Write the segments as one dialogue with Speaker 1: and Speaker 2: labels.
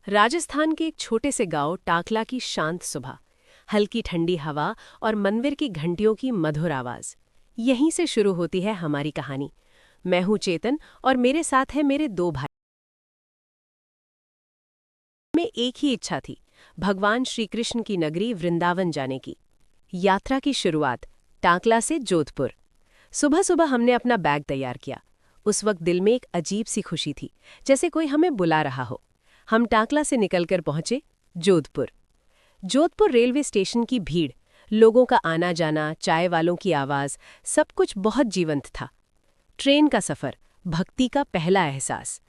Speaker 1: राजस्थान के एक छोटे से गांव टाकला की शांत सुबह, हल्की ठंडी हवा और मंदिर की घंटियों की मधुर आवाज। यहीं से शुरू होती है हमारी कहानी। मैं हूं चेतन और मेरे साथ है मेरे दो भाई। में एक ही इच्छा थी, भगवान श्री कृष्ण की नगरी वृंदावन जाने की। यात्रा की शुरुआत टाकला से जोधपुर। सुबह सुबह हमने अपना बैग तैयार किया। उस वक्त दिल में एक अजीब सी खुशी थी, जैसे कोई हमें बुला रहा हो। हम टाकला से निकलकर पहुंचे जोधपुर। जोधपुर रेलवे स्टेशन की भीड़, लोगों का आना जाना, चाय वालों की आवाज, सब कुछ बहुत जीवंत था। ट्रेन का सफर, भक्ति का पहला एहसास।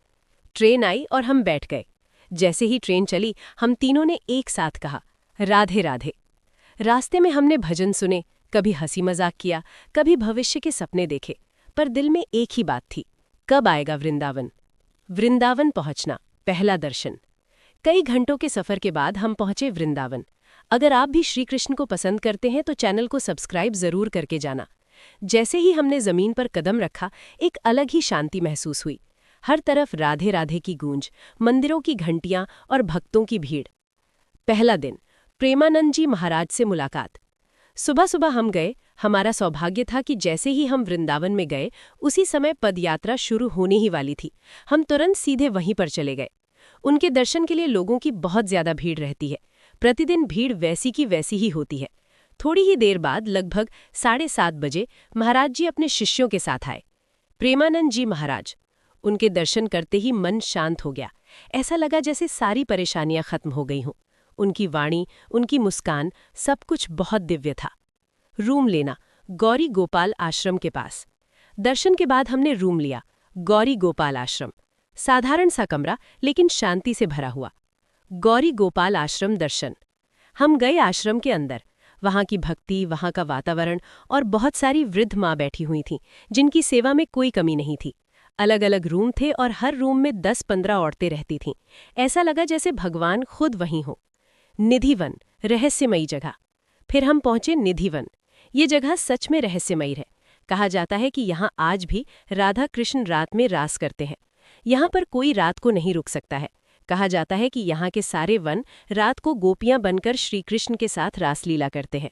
Speaker 1: ट्रेन आई और हम बैठ गए। जैसे ही ट्रेन चली, हम तीनों ने एक साथ कहा, राधे राधे। रास्ते में हमने भजन सुने, कभी हंसी मजाक किया, कभी भविष्य के सपने देखे, पर दिल में एक ही बात थी, कब आएगा वृंदावन। वृंदावन पहुंचना, पहला दर्शन। कई घंटों के सफर के बाद हम पहुंचे वृंदावन। अगर आप भी श्री कृष्ण को पसंद करते हैं तो चैनल को सब्सक्राइब जरूर करके जाना। जैसे ही हमने जमीन पर कदम रखा, एक अलग ही शांति महसूस हुई। हर तरफ राधे राधे की गूंज, मंदिरों की घंटियां और भक्तों की भीड़। पहला दिन, प्रेमानंद जी महाराज से मुलाकात। सुबह सुबह हम गए। हमारा सौभाग्य था कि जैसे ही हम वृंदावन में गए, उसी समय पदयात्रा शुरू होने ही वाली थी। हम तुरंत सीधे वहीं पर चले गए। उनके दर्शन के लिए लोगों की बहुत ज्यादा भीड़ रहती है। प्रतिदिन भीड़ वैसी की वैसी ही होती है। थोड़ी ही देर बाद, लगभग 7:30 बजे, महाराज जी अपने शिष्यों के साथ आए। प्रेमानंद जी महाराज। उनके दर्शन करते ही मन शांत हो गया। ऐसा लगा जैसे सारी परेशानियां खत्म हो गई हों। उनकी वाणी, उनकी मुस्कान, सब कुछ बहुत दिव्य था। रूम लेना, गौरी गोपाल आश्रम के पास। दर्शन के बाद हमने रूम लिया, गौरी गोपाल आश्रम। साधारण सा कमरा, लेकिन शांति से भरा हुआ। गौरी गोपाल आश्रम दर्शन। हम गए आश्रम के अंदर। वहां की भक्ति, वहां का वातावरण और बहुत सारी वृद्ध माँ बैठी हुई थीं, जिनकी सेवा में कोई कमी नहीं थी। अलग अलग रूम थे और हर रूम में 10-15 औरतें रहती थीं। ऐसा लगा जैसे भगवान खुद वहीं हो। निधिवन, रहस्यमयी जगह। फिर हम पहुंचे निधिवन। ये जगह सच में रहस्यमयी है। कहा जाता है कि यहाँ आज भी राधा कृष्ण रात में रास करते हैं। यहाँ पर कोई रात को नहीं रुक सकता है। कहा जाता है कि यहाँ के सारे वन रात को गोपियां बनकर श्री कृष्ण के साथ रासलीला करते हैं।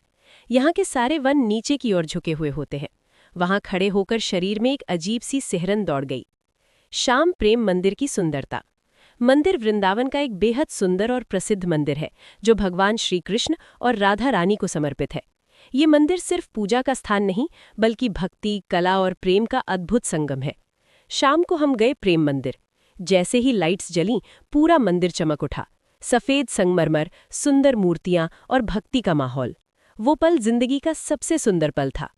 Speaker 1: यहाँ के सारे वन नीचे की ओर झुके हुए होते हैं। वहां खड़े होकर शरीर में एक अजीब सी सिहरन दौड़ गई। श्याम प्रेम मंदिर की सुंदरता। मंदिर वृंदावन का एक बेहद सुंदर और प्रसिद्ध मंदिर है, जो भगवान श्री कृष्ण और राधा रानी को समर्पित है। ये मंदिर सिर्फ पूजा का स्थान नहीं, बल्कि भक्ति, कला और प्रेम का अद्भुत संगम है। शाम को हम गए प्रेम मंदिर। जैसे ही लाइट्स जलीं, पूरा मंदिर चमक उठा। सफेद संगमरमर, सुंदर मूर्तियां और भक्ति का माहौल। वो पल जिंदगी का सबसे सुंदर पल था।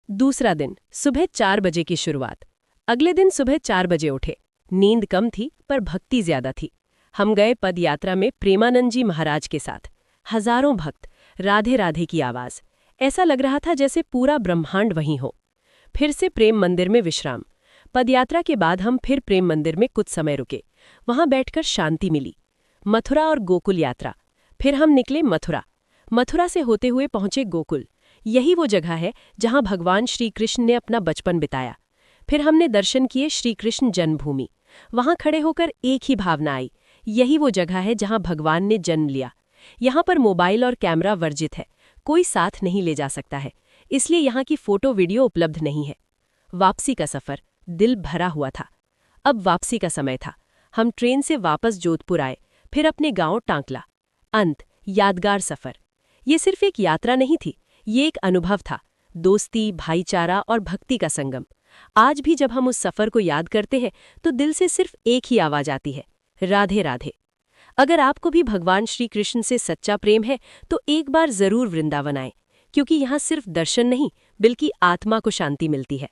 Speaker 1: दूसरा दिन, सुबह 4 बजे की शुरुआत। अगले दिन सुबह 4 बजे उठे। नींद कम थी, पर भक्ति ज्यादा थी। हम गए पद यात्रा में प्रेमानंद जी महाराज के साथ। हजारों भक्त, राधे राधे की आवाज। ऐसा लग रहा था जैसे पूरा ब्रह्मांड वहीं हो। फिर से प्रेम मंदिर में विश्राम। पदयात्रा के बाद हम फिर प्रेम मंदिर में कुछ समय रुके। वहां बैठकर शांति मिली। मथुरा और गोकुल यात्रा। फिर हम निकले मथुरा। मथुरा से होते हुए पहुंचे गोकुल। यही वो जगह है जहां भगवान श्री कृष्ण ने अपना बचपन बिताया। फिर हमने दर्शन किए श्री कृष्ण जन्मभूमि। वहां खड़े होकर एक ही भावना आई, यही वो जगह है जहां भगवान ने जन्म लिया। यहाँ पर मोबाइल और कैमरा वर्जित है, कोई साथ नहीं ले जा सकता है, इसलिए यहाँ की फोटो वीडियो उपलब्ध नहीं है। वापसी का सफर, दिल भरा हुआ था। अब वापसी का समय था। हम ट्रेन से वापस जोधपुर आए, फिर अपने गांव टांकला। अंत, यादगार सफर। ये सिर्फ एक यात्रा नहीं थी, ये एक अनुभव था। दोस्ती, भाईचारा और भक्ति का संगम। आज भी जब हम उस सफर को याद करते हैं, तो दिल से सिर्फ एक ही आवाज आती है, राधे राधे। अगर आपको भी भगवान श्री कृष्ण से सच्चा प्रेम है, तो एक बार जरूर वृंदावन आए, क्योंकि यहाँ सिर्फ दर्शन नहीं, बल्कि आत्मा को शांति मिलती है।